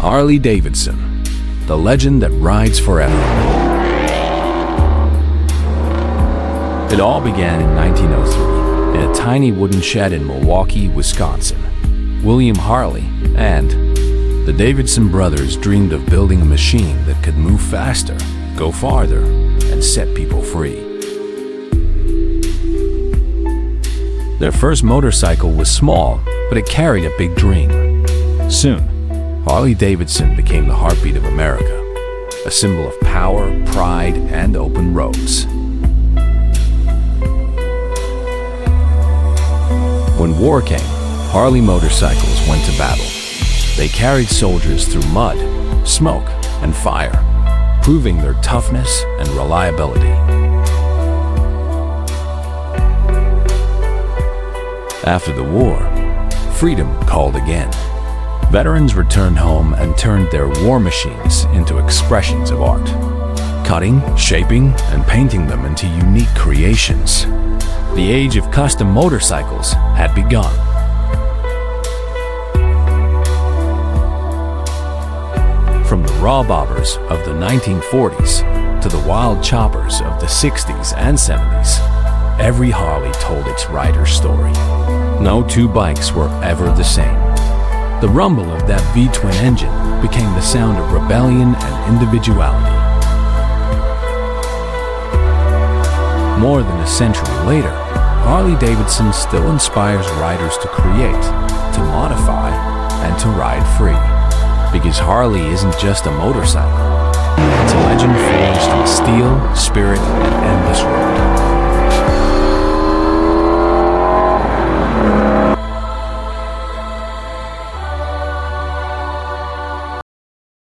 Harley Davidson, the legend that rides forever. It all began in 1903 in a tiny wooden shed in Milwaukee, Wisconsin. William Harley and the Davidson brothers dreamed of building a machine that could move faster, go farther, and set people free. Their first motorcycle was small, but it carried a big dream. Soon, Harley Davidson became the heartbeat of America, a symbol of power, pride, and open roads. When war came, Harley motorcycles went to battle. They carried soldiers through mud, smoke, and fire, proving their toughness and reliability. After the war, freedom called again. Veterans returned home and turned their war machines into expressions of art, cutting, shaping, and painting them into unique creations. The age of custom motorcycles had begun. From the raw bobbers of the 1940s to the wild choppers of the 60s and 70s, every Harley told its rider's story. No two bikes were ever the same. The rumble of that V-twin engine became the sound of rebellion and individuality. More than a century later, Harley Davidson still inspires riders to create, to modify, and to ride free. Because Harley isn't just a motorcycle, it's a legend forged in steel, spirit, and endless road.